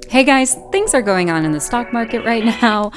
Hey guys, things are going on in the stock market right now.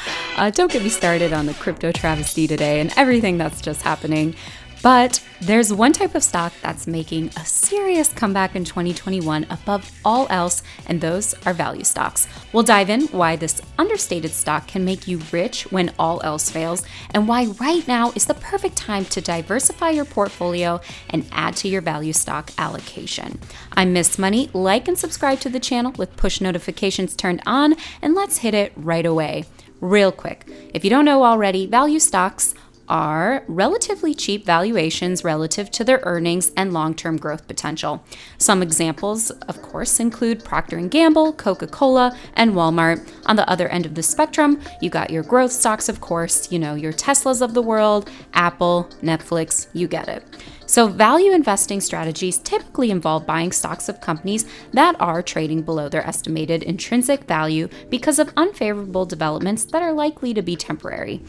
Don't get me started on the crypto travesty today and everything that's just happening. But there's one type of stock that's making a serious comeback in 2021 above all else, and those are value stocks. We'll dive in why this understated stock can make you rich when all else fails, and why right now is the perfect time to diversify your portfolio and add to your value stock allocation. I'm Miss Money. Like and subscribe to the channel with push notifications turned on, and let's hit it right away. Real quick, if you don't know already, value stocks are relatively cheap valuations relative to their earnings and long-term growth potential. Some examples, of course, include Procter & Gamble, Coca-Cola, and Walmart. On the other end of the spectrum, you got your growth stocks, of course, your Teslas of the world, Apple, Netflix, you get it. So value investing strategies typically involve buying stocks of companies that are trading below their estimated intrinsic value because of unfavorable developments that are likely to be temporary.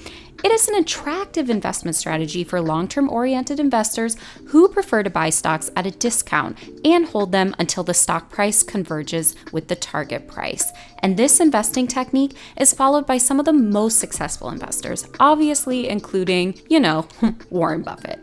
It is an attractive investment strategy for long-term oriented investors who prefer to buy stocks at a discount and hold them until the stock price converges with the target price. And this investing technique is followed by some of the most successful investors, obviously including, Warren Buffett,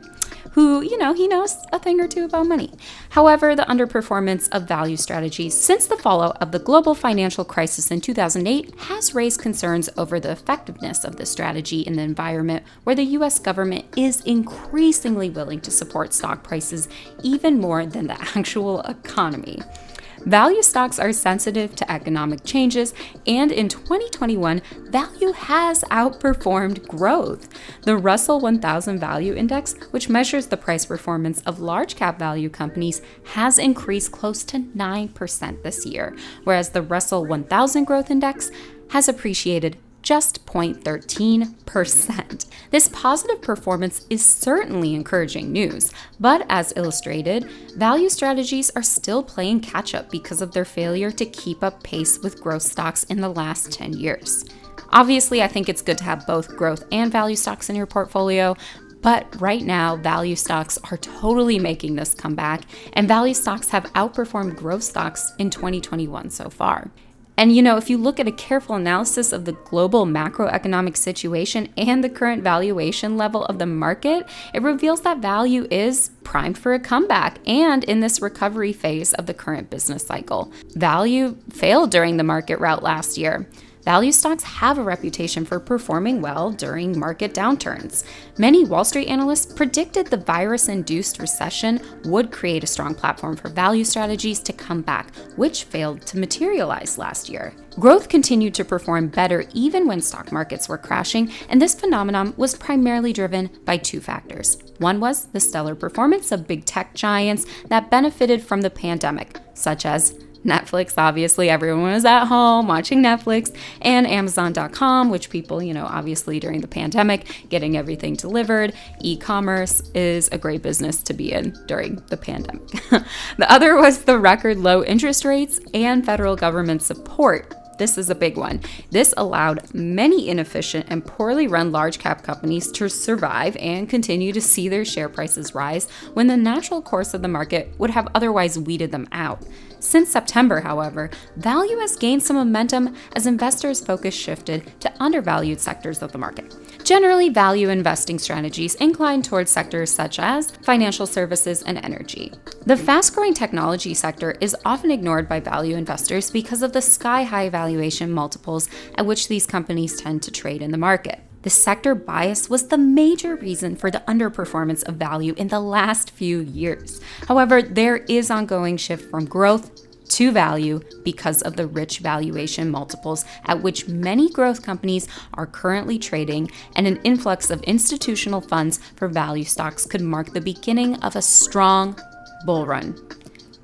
who, he knows a thing or two about money. However, the underperformance of value strategies since the fallout of the global financial crisis in 2008 has raised concerns over the effectiveness of this strategy in the environment where the U.S. government is increasingly willing to support stock prices even more than the actual economy. Value stocks are sensitive to economic changes, and in 2021, value has outperformed growth. The Russell 1000 Value Index, which measures the price performance of large cap value companies, has increased close to 9% this year, whereas the Russell 1000 Growth Index has appreciated just 0.13%. This positive performance is certainly encouraging news, but as illustrated, value strategies are still playing catch-up because of their failure to keep up pace with growth stocks in the last 10 years. Obviously, I think it's good to have both growth and value stocks in your portfolio, but right now, value stocks are totally making this comeback, and value stocks have outperformed growth stocks in 2021 so far. And if you look at a careful analysis of the global macroeconomic situation and the current valuation level of the market, it reveals that value is primed for a comeback and in this recovery phase of the current business cycle. Value failed during the market rout last year. Value stocks have a reputation for performing well during market downturns. Many Wall Street analysts predicted the virus-induced recession would create a strong platform for value strategies to come back, which failed to materialize last year. Growth continued to perform better even when stock markets were crashing, and this phenomenon was primarily driven by two factors. One was the stellar performance of big tech giants that benefited from the pandemic, such as Netflix. Obviously, everyone was at home watching Netflix, and Amazon.com, which people, obviously during the pandemic, getting everything delivered. E-commerce is a great business to be in during the pandemic. The other was the record low interest rates and federal government support. This is a big one. This allowed many inefficient and poorly run large cap companies to survive and continue to see their share prices rise when the natural course of the market would have otherwise weeded them out. Since September, however, value has gained some momentum as investors' focus shifted to undervalued sectors of the market. Generally, value investing strategies incline towards sectors such as financial services and energy. The fast-growing technology sector is often ignored by value investors because of the sky-high valuation multiples at which these companies tend to trade in the market. The sector bias was the major reason for the underperformance of value in the last few years. However, there is ongoing shift from growth to value because of the rich valuation multiples at which many growth companies are currently trading, and an influx of institutional funds for value stocks could mark the beginning of a strong bull run.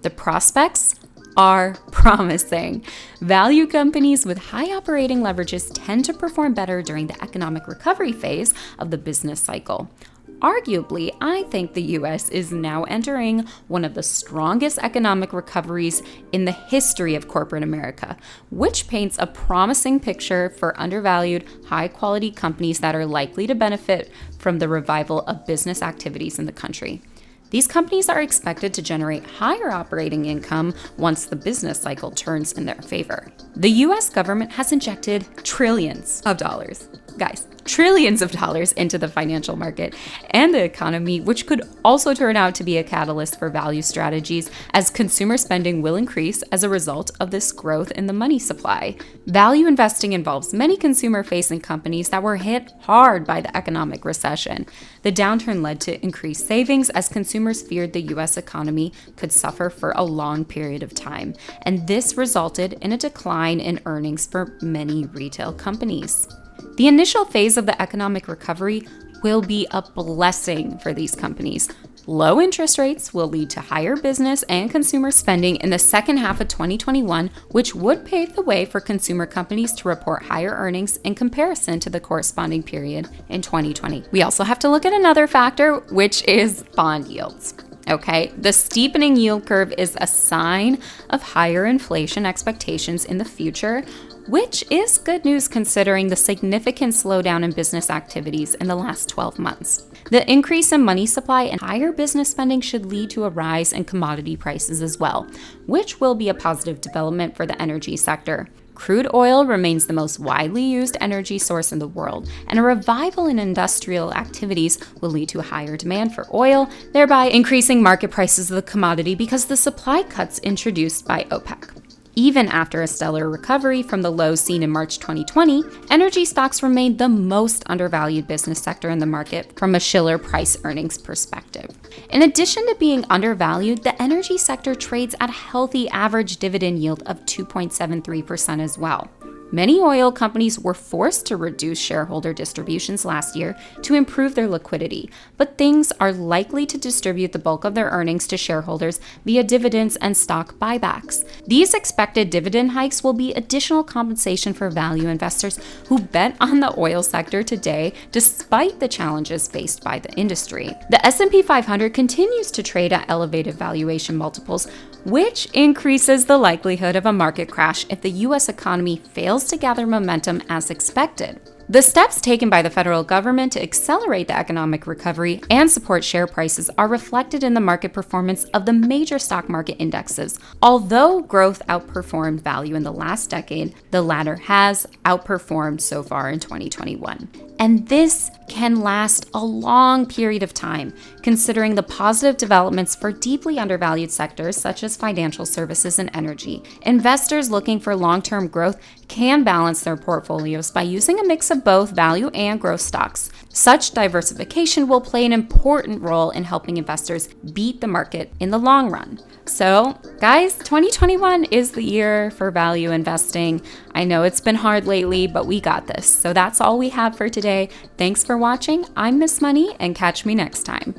The prospects are promising. Value companies with high operating leverages tend to perform better during the economic recovery phase of the business cycle. Arguably, I think the U.S. is now entering one of the strongest economic recoveries in the history of corporate America, which paints a promising picture for undervalued, high-quality companies that are likely to benefit from the revival of business activities in the country. These companies are expected to generate higher operating income once the business cycle turns in their favor. The US government has injected trillions of dollars. Guys, trillions of dollars into the financial market and the economy, which could also turn out to be a catalyst for value strategies as consumer spending will increase as a result of this growth in the money supply. Value investing involves many consumer-facing companies that were hit hard by the economic recession. The downturn led to increased savings as consumers feared the US economy could suffer for a long period of time, and this resulted in a decline in earnings for many retail companies. The initial phase of the economic recovery will be a blessing for these companies. Low interest rates will lead to higher business and consumer spending in the second half of 2021, which would pave the way for consumer companies to report higher earnings in comparison to the corresponding period in 2020. We also have to look at another factor, which is bond yields. Okay, the steepening yield curve is a sign of higher inflation expectations in the future, which is good news considering the significant slowdown in business activities in the last 12 months. The increase in money supply and higher business spending should lead to a rise in commodity prices as well, which will be a positive development for the energy sector. Crude oil remains the most widely used energy source in the world, and a revival in industrial activities will lead to a higher demand for oil, thereby increasing market prices of the commodity because of the supply cuts introduced by OPEC. Even after a stellar recovery from the lows seen in March 2020, energy stocks remained the most undervalued business sector in the market from a Shiller price earnings perspective. In addition to being undervalued, the energy sector trades at a healthy average dividend yield of 2.73% as well. Many oil companies were forced to reduce shareholder distributions last year to improve their liquidity, but things are likely to distribute the bulk of their earnings to shareholders via dividends and stock buybacks. These expected dividend hikes will be additional compensation for value investors who bet on the oil sector today despite the challenges faced by the industry. The S&P 500 continues to trade at elevated valuation multiples, which increases the likelihood of a market crash if the US economy fails to gather momentum as expected. The steps taken by the federal government to accelerate the economic recovery and support share prices are reflected in the market performance of the major stock market indexes. Although growth outperformed value in the last decade, the latter has outperformed so far in 2021. And this can last a long period of time, considering the positive developments for deeply undervalued sectors such as financial services and energy. Investors looking for long-term growth can balance their portfolios by using a mix of both value and growth stocks. Such diversification will play an important role in helping investors beat the market in the long run. So, guys, 2021 is the year for value investing. I know it's been hard lately, but we got this. So that's all we have for today. Thanks for watching. I'm Miss Money, and catch me next time.